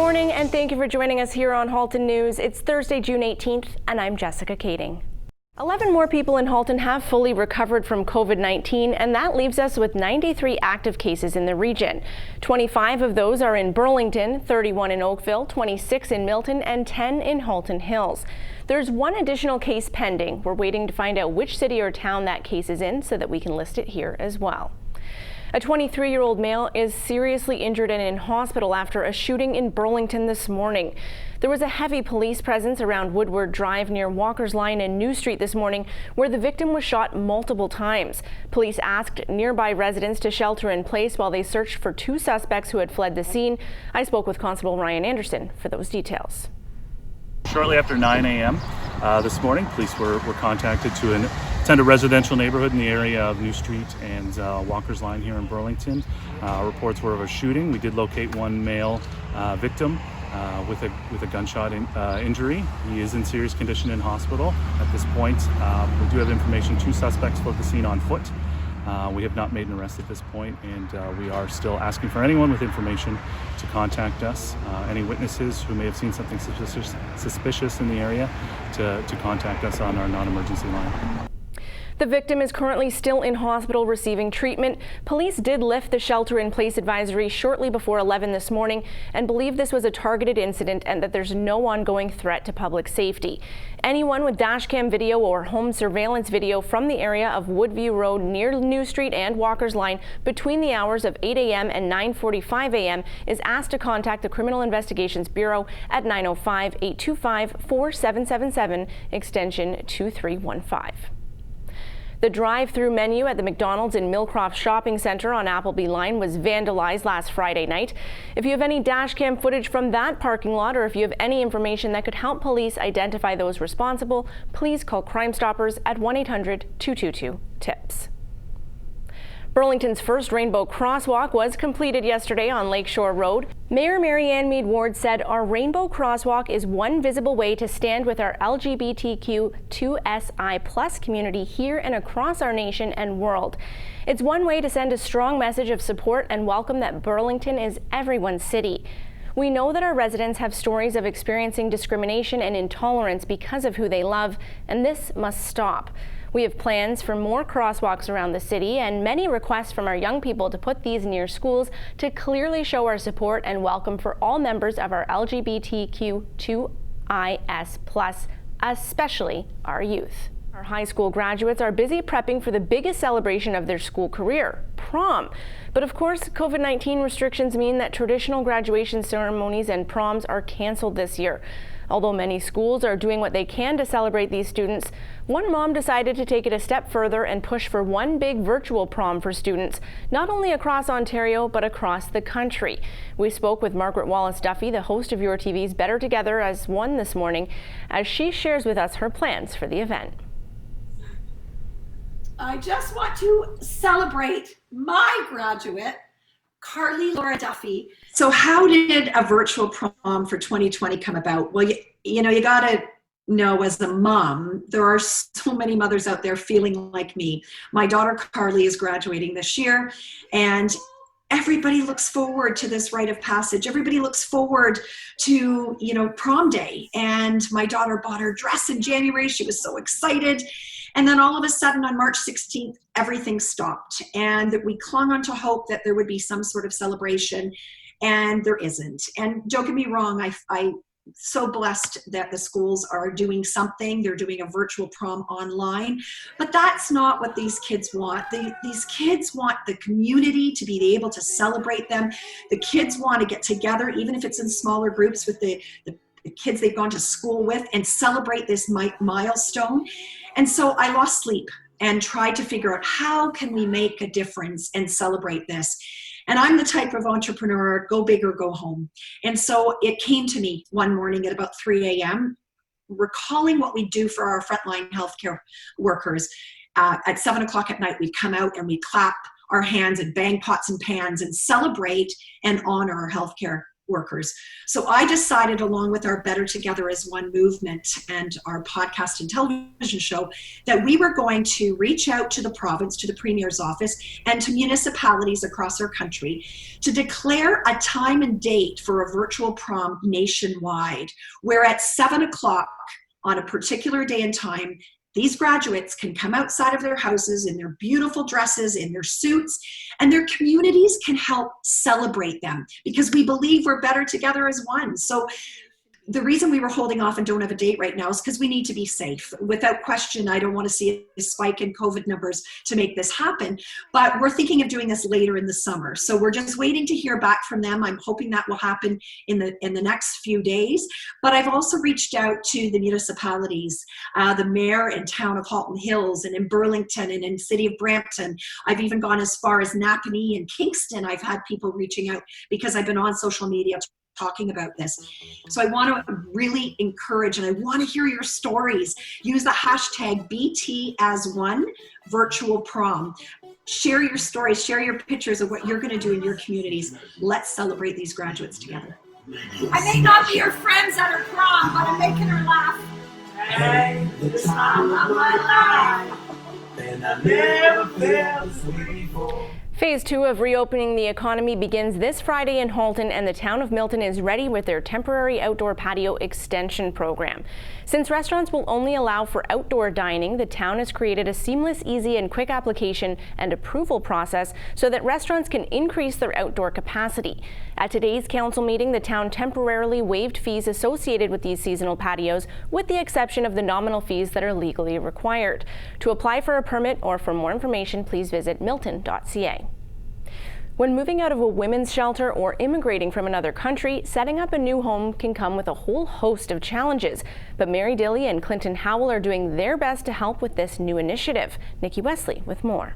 morning and thank you for joining us here on Halton News. It's Thursday, June 18th, and I'm Jessica Kading. 11 more people in Halton have fully recovered from COVID-19, and that leaves us with 93 active cases in the region. 25 of those are in Burlington, 31 in Oakville, 26 in Milton, and 10 in Halton Hills. There's one additional case pending. We're waiting to find out which city or town that case is in so that we can list it here as well. A 23-year-old male is seriously injured and in hospital after a shooting in Burlington this morning. There was a heavy police presence around Woodward Drive near Walker's Line and New Street this morning, where the victim was shot multiple times. Police asked nearby residents to shelter in place while they searched for two suspects who had fled the scene. I spoke with Constable Ryan Anderson for those details. Shortly after 9 a.m. This morning, police were contacted to attend a residential neighborhood in the area of New Street and Walker's Line here in Burlington. Reports were of a shooting. We did locate one male victim with a gunshot injury. He is in serious condition in hospital at this point. We do have information, two suspects fled the scene on foot. We have not made an arrest at this point, and we are still asking for anyone with information to contact us. Any witnesses who may have seen something suspicious in the area to contact us on our non-emergency line. The victim is currently still in hospital receiving treatment. Police did lift the shelter-in-place advisory shortly before 11 this morning and believe this was a targeted incident and that there's no ongoing threat to public safety. Anyone with dashcam video or home surveillance video from the area of Woodview Road near New Street and Walker's Line between the hours of 8 a.m. and 9:45 a.m. is asked to contact the Criminal Investigations Bureau at 905-825-4777, extension 2315. The drive-through menu at the Mcdonalds in Millcroft Shopping Centre on Appleby Line was vandalized last Friday night. If you have any dashcam footage from that parking lot, or if you have any information that could help police identify those responsible, please call Crime Stoppers at 1-800-222-TIPS. Burlington's first rainbow crosswalk was completed yesterday on Lakeshore Road. Mayor Mary Ann Mead Ward said our rainbow crosswalk is one visible way to stand with our LGBTQ2SI+ community here and across our nation and world. It's one way to send a strong message of support and welcome that Burlington is everyone's city. We know that our residents have stories of experiencing discrimination and intolerance because of who they love, and this must stop. We have plans for more crosswalks around the city and many requests from our young people to put these near schools to clearly show our support and welcome for all members of our LGBTQ2IS+, especially our youth. Our high school graduates are busy prepping for the biggest celebration of their school career, prom. But of course, COVID-19 restrictions mean that traditional graduation ceremonies and proms are canceled this year. Although many schools are doing what they can to celebrate these students, one mom decided to take it a step further and push for one big virtual prom for students, not only across Ontario, but across the country. We spoke with Margaret Wallace Duffy, the host of Your TV's Better Together as One this morning, as she shares with us her plans for the event. I just want to celebrate my graduate, Carly Laura Duffy. So how did a virtual prom for 2020 come about? Well, you know, you gotta know as a mom, there are so many mothers out there feeling like me. My daughter Carly is graduating this year, and everybody looks forward to this rite of passage. Everybody looks forward to, you know, prom day. And my daughter bought her dress in January. She was so excited. And then all of a sudden on March 16th, everything stopped. And we clung on to hope that there would be some sort of celebration, and there isn't. And don't get me wrong, I'm so blessed that the schools are doing something. They're doing a virtual prom online, but that's not what these kids want. These kids want the community to be able to celebrate them. The kids want to get together, even if it's in smaller groups, with the kids they've gone to school with and celebrate this milestone. And so I lost sleep and tried to figure out how can we make a difference and celebrate this. And I'm the type of entrepreneur, go big or go home. And so it came to me one morning at about 3 a.m., recalling what we do for our frontline healthcare workers. At 7 o'clock at night, we'd come out and we'd clap our hands and bang pots and pans and celebrate and honor our healthcare workers. So I decided, along with our Better Together as One movement and our podcast and television show, that we were going to reach out to the province, to the Premier's office, and to municipalities across our country to declare a time and date for a virtual prom nationwide, where at 7 o'clock on a particular day and time, these graduates can come outside of their houses in their beautiful dresses, in their suits, and their communities can help celebrate them, because we believe we're better together as one. So the reason we were holding off and don't have a date right now is because we need to be safe. Without question, I don't want to see a spike in COVID numbers to make this happen, but we're thinking of doing this later in the summer. So we're just waiting to hear back from them. I'm hoping that will happen in the next few days. But I've also reached out to the municipalities, the mayor and town of Halton Hills, and in Burlington, and in city of Brampton. I've even gone as far as Napanee and Kingston. I've had people reaching out because I've been on social media talking about this. So I want to really encourage, and I want to hear your stories. Use the hashtag BTAS1 virtual prom. Share your stories, share your pictures of what you're going to do in your communities. Let's celebrate these graduates together. I may not be your friends at her prom, but I'm making her laugh. Hey, the time of my life, and I never felt this way before. Phase 2 of reopening the economy begins this Friday in Halton, and the town of Milton is ready with their temporary outdoor patio extension program. Since restaurants will only allow for outdoor dining, the town has created a seamless, easy and quick application and approval process so that restaurants can increase their outdoor capacity. At today's council meeting, the town temporarily waived fees associated with these seasonal patios, with the exception of the nominal fees that are legally required. To apply for a permit or for more information, please visit milton.ca. When moving out of a women's shelter or immigrating from another country, setting up a new home can come with a whole host of challenges. But Mary Dilly and Clinton Howell are doing their best to help with this new initiative. Nikki Wesley with more.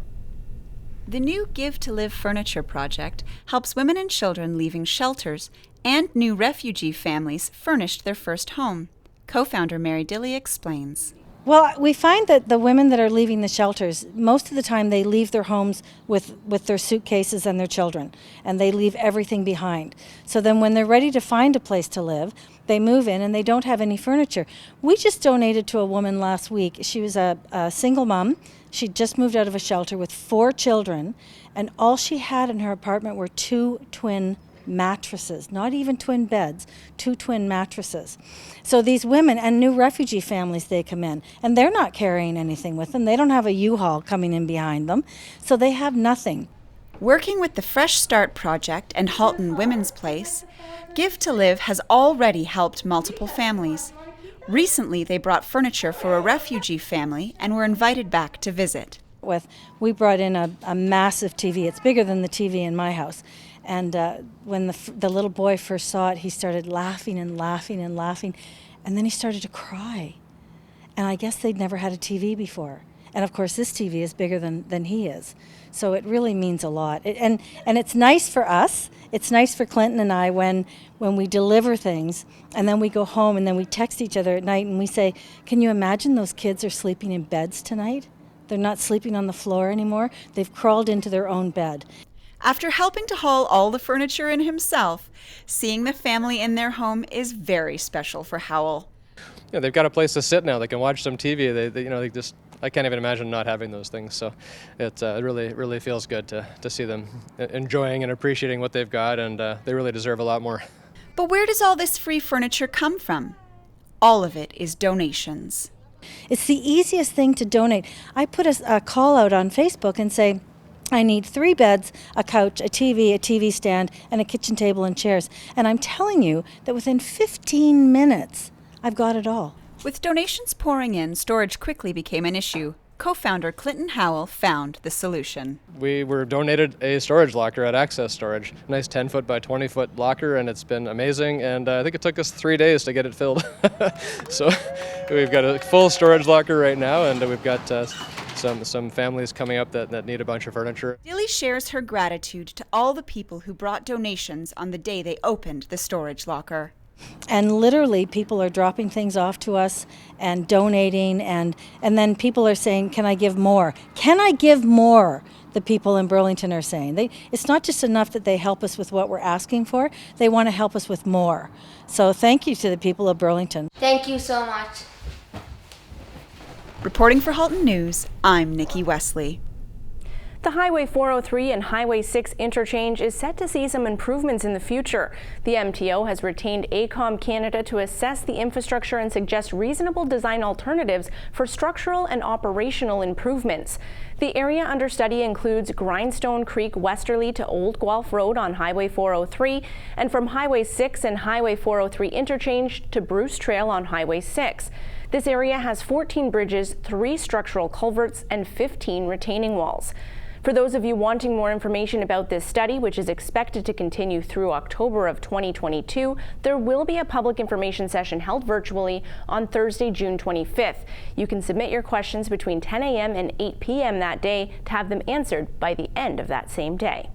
The new Give to Live furniture project helps women and children leaving shelters and new refugee families furnish their first home. Co-founder Mary Dilly explains. Well, we find that the women that are leaving the shelters, most of the time they leave their homes with their suitcases and their children, and they leave everything behind. So then when they're ready to find a place to live, they move in and they don't have any furniture. We just donated to a woman last week. She was a single mom. She just moved out of a shelter with 4 children, and all she had in her apartment were 2 twin mattresses, not even twin beds, 2 twin mattresses. So these women and new refugee families, they come in and they're not carrying anything with them. They don't have a U-Haul coming in behind them, so they have nothing. Working with the Fresh Start Project and Halton Women's Place, Give to Live has already helped multiple families. Recently, they brought furniture for a refugee family and were invited back to visit. We brought in a massive TV. It's bigger than the TV in my house. And when the little boy first saw it, he started laughing and laughing and laughing. And then he started to cry. And I guess they'd never had a TV before. And of course, this TV is bigger than he is. So it really means a lot. And it's nice for us. It's nice for Clinton and I when we deliver things and then we go home and then we text each other at night and we say, can you imagine those kids are sleeping in beds tonight? They're not sleeping on the floor anymore. They've crawled into their own bed. After helping to haul all the furniture in himself, seeing the family in their home is very special for Howell. Yeah, they've got a place to sit now. They can watch some TV. They just, I can't even imagine not having those things. So it really feels good to see them enjoying and appreciating what they've got, and they really deserve a lot more. But where does all this free furniture come from? All of it is donations. It's the easiest thing to donate. I put a call out on Facebook and say, I need 3 beds, a couch, a TV stand, and a kitchen table and chairs. And I'm telling you that within 15 minutes, I've got it all. With donations pouring in, storage quickly became an issue. Co-founder Clinton Howell found the solution. We were donated a storage locker at Access Storage, a nice 10-foot by 20-foot locker, and it's been amazing. And I think it took us 3 days to get it filled. So we've got a full storage locker right now, and we've got some families coming up that need a bunch of furniture. Dilly shares her gratitude to all the people who brought donations on the day they opened the storage locker. And literally people are dropping things off to us and donating, and then people are saying, can I give more? Can I give more? The people in Burlington are saying. It's not just enough that they help us with what we're asking for, they want to help us with more. So thank you to the people of Burlington. Thank you so much. Reporting for Halton News, I'm Nikki Wesley. The Highway 403 and Highway 6 interchange is set to see some improvements in the future. The MTO has retained AECOM Canada to assess the infrastructure and suggest reasonable design alternatives for structural and operational improvements. The area under study includes Grindstone Creek westerly to Old Guelph Road on Highway 403 and from Highway 6 and Highway 403 interchange to Bruce Trail on Highway 6. This area has 14 bridges, 3 structural culverts, and 15 retaining walls. For those of you wanting more information about this study, which is expected to continue through October of 2022, there will be a public information session held virtually on Thursday, June 25th. You can submit your questions between 10 a.m. and 8 p.m. that day to have them answered by the end of that same day.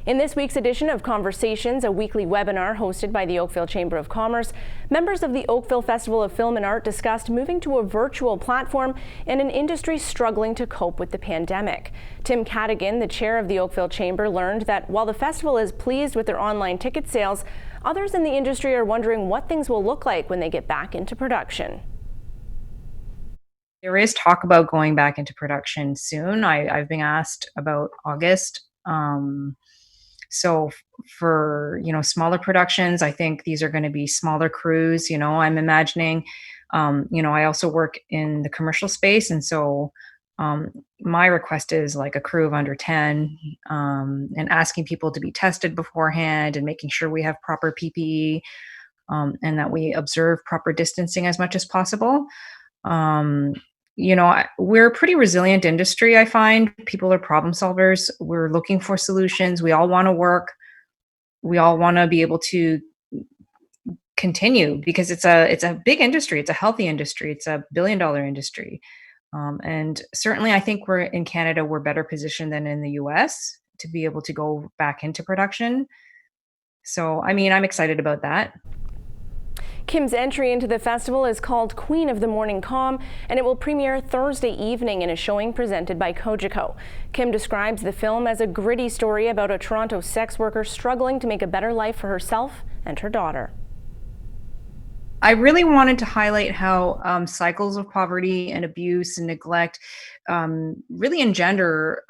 In this week's edition of Conversations, a weekly webinar hosted by the Oakville Chamber of Commerce, members of the Oakville Festival of Film and Art discussed moving to a virtual platform in an industry struggling to cope with the pandemic. Tim Cadigan, the chair of the Oakville Chamber, learned that while the festival is pleased with their online ticket sales, others in the industry are wondering what things will look like when they get back into production. There is talk about going back into production soon. I've been asked about August. So for, smaller productions, I think these are going to be smaller crews. I'm imagining, I also work in the commercial space. And so my request is like a crew of under 10 and asking people to be tested beforehand and making sure we have proper PPE and that we observe proper distancing as much as possible. We're a pretty resilient industry, I find. People are problem solvers. We're looking for solutions. We all want to work. We all want to be able to continue because it's a big industry. It's a healthy industry. It's $1 billion industry. And certainly I think in Canada, we're better positioned than in the US to be able to go back into production. So, I'm excited about that. Kim's entry into the festival is called Queen of the Morning Calm, and it will premiere Thursday evening in a showing presented by Cogeco. Kim describes the film as a gritty story about a Toronto sex worker struggling to make a better life for herself and her daughter. I really wanted to highlight how cycles of poverty and abuse and neglect really engender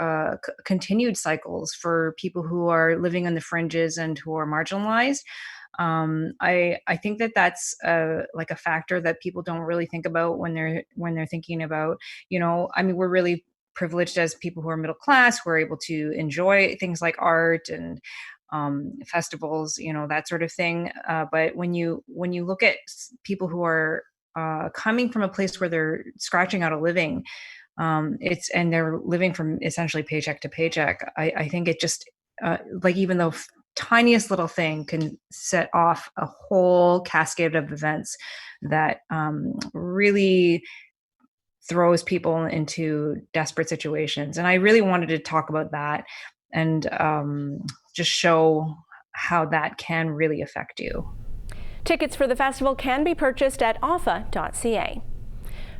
continued cycles for people who are living on the fringes and who are marginalized. I think that's like a factor that people don't really think about when they're thinking about, we're really privileged as people who are middle class. We're able to enjoy things like art and festivals, that sort of thing. But when you look at people who are coming from a place where they're scratching out a living, and they're living from essentially paycheck to paycheck, I think it just even though tiniest little thing can set off a whole cascade of events that really throws people into desperate situations. And I really wanted to talk about that and just show how that can really affect you. Tickets for the festival can be purchased at offa.ca.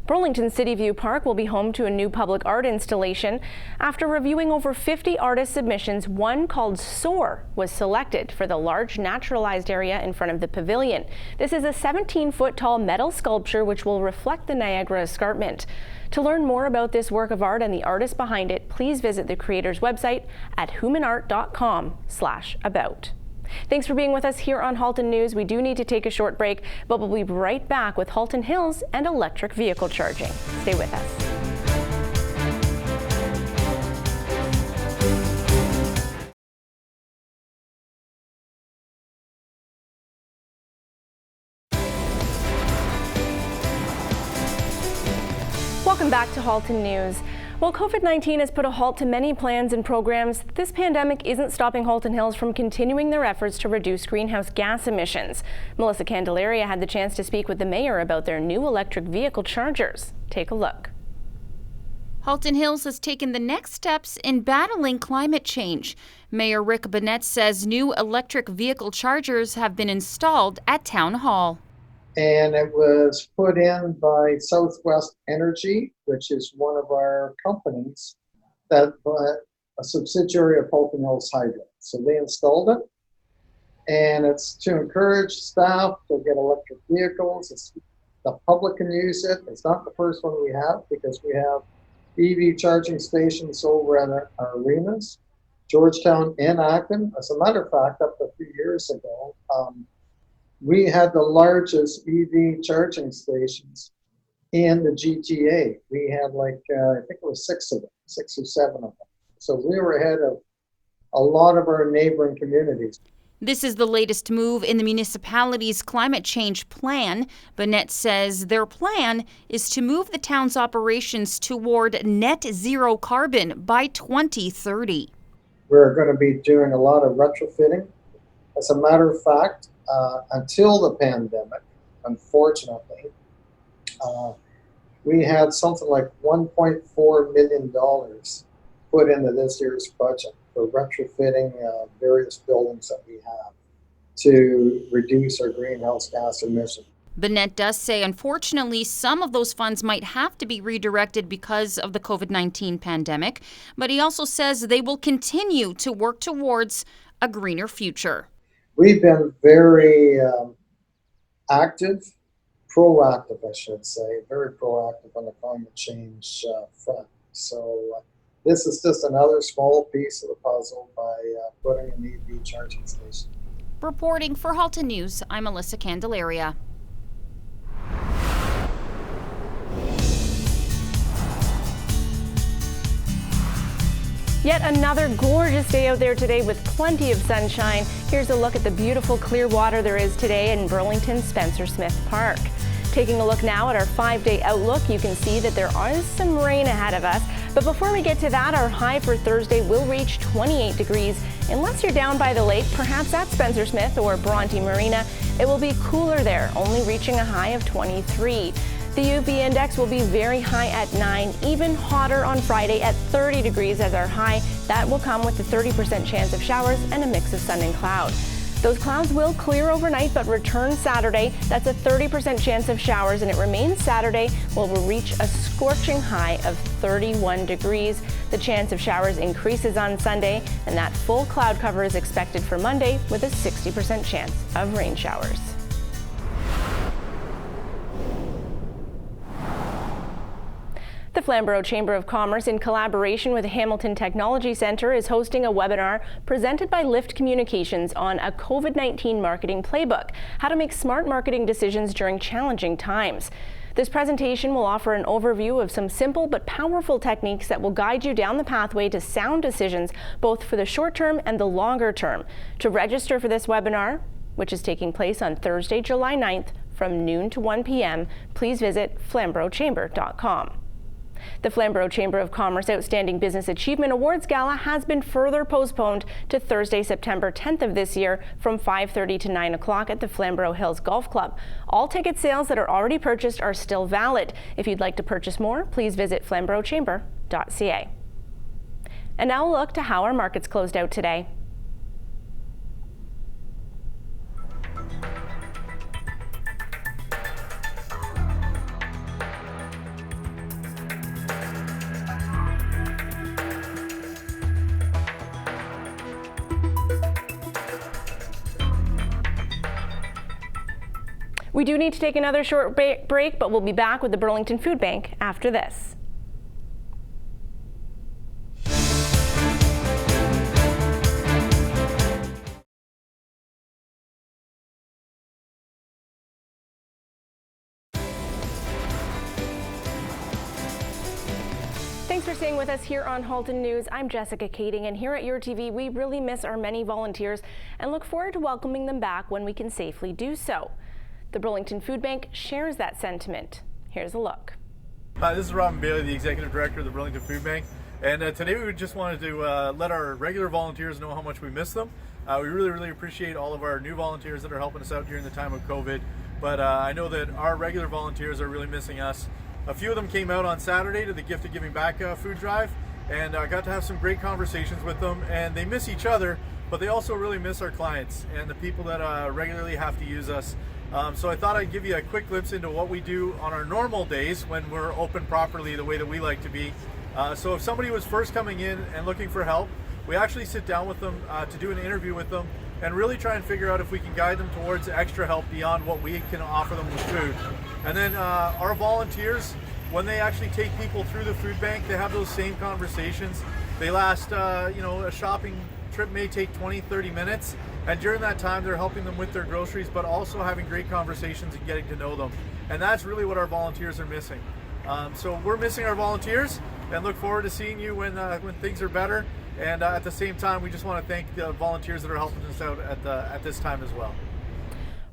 Burlington City View Park will be home to a new public art installation. After reviewing over 50 artist submissions, one called Soar was selected for the large naturalized area in front of the pavilion. This is a 17-foot tall metal sculpture which will reflect the Niagara Escarpment. To learn more about this work of art and the artist behind it, please visit the creator's website at humanart.com/about. Thanks for being with us here on Halton News. We do need to take a short break, but we'll be right back with Halton Hills and electric vehicle charging. Stay with us. Welcome back to Halton News. While COVID-19 has put a halt to many plans and programs, this pandemic isn't stopping Halton Hills from continuing their efforts to reduce greenhouse gas emissions. Melissa Candelaria had the chance to speak with the mayor about their new electric vehicle chargers. Take a look. Halton Hills has taken the next steps in battling climate change. Mayor Rick Burnett says new electric vehicle chargers have been installed at Town Hall. And it was put in by Southwest Energy, which is one of our companies, that a subsidiary of Halton Hills Hydro. So they installed it, and it's to encourage staff to get electric vehicles. The public can use it. It's not the first one we have, because we have EV charging stations over at our arenas, Georgetown and Acton. As a matter of fact, up to a few years ago, we had the largest EV charging stations in the GTA. We had I think it was 6 of them, 6 or 7 of them. So we were ahead of a lot of our neighboring communities. This is the latest move in the municipality's climate change plan. Burnett says their plan is to move the town's operations toward net zero carbon by 2030. We're going to be doing a lot of retrofitting. As a matter of fact, until the pandemic, unfortunately, we had something like $1.4 million put into this year's budget for retrofitting various buildings that we have to reduce our greenhouse gas emissions. Burnett does say, unfortunately, some of those funds might have to be redirected because of the COVID-19 pandemic, but he also says they will continue to work towards a greener future. We've been very active, proactive, I should say, very proactive on the climate change front. So this is just another small piece of the puzzle by putting an EV charging station. Reporting for Halton News, I'm Alyssa Candelaria. Yet another gorgeous day out there today with plenty of sunshine. Here's a look at the beautiful clear water there is today in Burlington Spencer Smith Park. Taking a look now at our 5-day outlook, you can see that there is some rain ahead of us. But before we get to that, our high for Thursday will reach 28 degrees. Unless you're down by the lake, perhaps at Spencer Smith or Bronte Marina, it will be cooler there, only reaching a high of 23. The UV index will be very high at 9, even hotter on Friday at 30 degrees as our high. That will come with a 30% chance of showers and a mix of sun and cloud. Those clouds will clear overnight but return Saturday. That's a 30% chance of showers, and it remains Saturday where we'll reach a scorching high of 31 degrees. The chance of showers increases on Sunday, and that full cloud cover is expected for Monday with a 60% chance of rain showers. The Flamborough Chamber of Commerce, in collaboration with the Hamilton Technology Centre, is hosting a webinar presented by Lift Communications on a COVID-19 marketing playbook, how to make smart marketing decisions during challenging times. This presentation will offer an overview of some simple but powerful techniques that will guide you down the pathway to sound decisions, both for the short term and the longer term. To register for this webinar, which is taking place on Thursday, July 9th from noon to 1 p.m., please visit flamboroughchamber.com. The Flamborough Chamber of Commerce Outstanding Business Achievement Awards Gala has been further postponed to Thursday, September 10th of this year from 5:30 to 9 o'clock at the Flamborough Hills Golf Club. All ticket sales that are already purchased are still valid. If you'd like to purchase more, please visit flamboroughchamber.ca. And now a look to how our markets closed out today. We do need to take another short break, but we'll be back with the Burlington Food Bank after this. Thanks for staying with us here on Halton News. I'm Jessica Kading, and here at Your TV, we really miss our many volunteers and look forward to welcoming them back when we can safely do so. The Burlington Food Bank shares that sentiment. Here's a look. Hi, this is Robin Bailey, the Executive Director of the Burlington Food Bank. And today we just wanted to let our regular volunteers know how much we miss them. We really appreciate all of our new volunteers that are helping us out during the time of COVID. But I know that our regular volunteers are really missing us. A few of them came out on Saturday to the Gift of Giving Back food drive, and I got to have some great conversations with them. And they miss each other, but they also really miss our clients and the people that regularly have to use us. So I thought I'd give you a quick glimpse into what we do on our normal days when we're open properly the way that we like to be. So if somebody was first coming in and looking for help, we actually sit down with them to do an interview with them and really try and figure out if we can guide them towards extra help beyond what we can offer them with food. And then our volunteers, when they actually take people through the food bank, they have those same conversations. They last, a shopping trip may take 20-30 minutes, and during that time they're helping them with their groceries, but also having great conversations and getting to know them. And that's really what our volunteers are missing. So we're missing our volunteers, and look forward to seeing you when things are better. And at the same time, we just want to thank the volunteers that are helping us out at this time as well.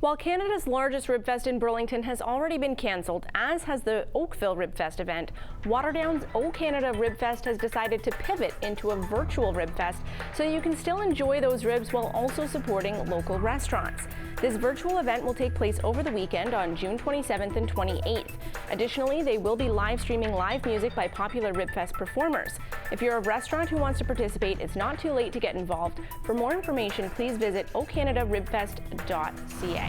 While Canada's largest Ribfest in Burlington has already been cancelled, as has the Oakville Ribfest event, Waterdown's O Canada Ribfest has decided to pivot into a virtual Ribfest so you can still enjoy those ribs while also supporting local restaurants. This virtual event will take place over the weekend on June 27th and 28th. Additionally, they will be live streaming live music by popular Ribfest performers. If you're a restaurant who wants to participate, it's not too late to get involved. For more information, please visit ocanadaRibfest.ca.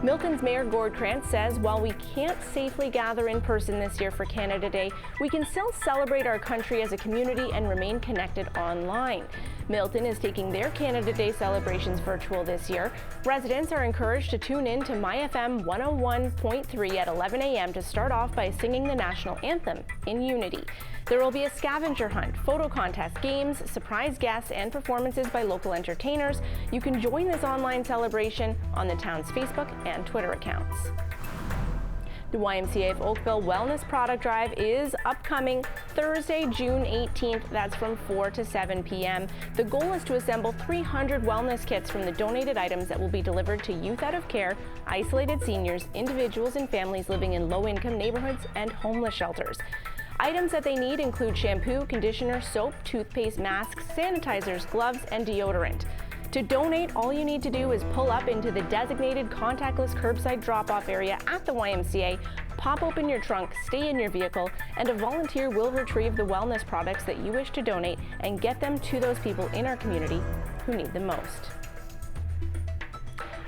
Milton's Mayor Gord Krantz says while we can't safely gather in person this year for Canada Day, we can still celebrate our country as a community and remain connected online. Milton is taking their Canada Day celebrations virtual this year. Residents are encouraged to tune in to MyFM 101.3 at 11 a.m. to start off by singing the national anthem in unity. There will be a scavenger hunt, photo contest, games, surprise guests, and performances by local entertainers. You can join this online celebration on the town's Facebook and Twitter accounts. The YMCA of Oakville Wellness Product Drive is upcoming Thursday, June 18th. That's from 4 to 7 p.m. The goal is to assemble 300 wellness kits from the donated items that will be delivered to youth out of care, isolated seniors, individuals and families living in low-income neighborhoods, and homeless shelters. Items that they need include shampoo, conditioner, soap, toothpaste, masks, sanitizers, gloves, and deodorant. To donate, all you need to do is pull up into the designated contactless curbside drop-off area at the YMCA, pop open your trunk, stay in your vehicle, and a volunteer will retrieve the wellness products that you wish to donate and get them to those people in our community who need them most.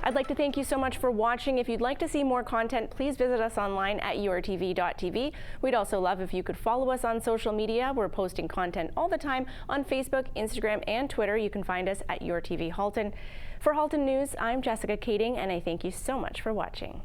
I'd like to thank you so much for watching. If you'd like to see more content, please visit us online at yourtv.tv. We'd also love if you could follow us on social media. We're posting content all the time on Facebook, Instagram, and Twitter. You can find us at YourTV Halton. For Halton News, I'm Jessica Kading, and I thank you so much for watching.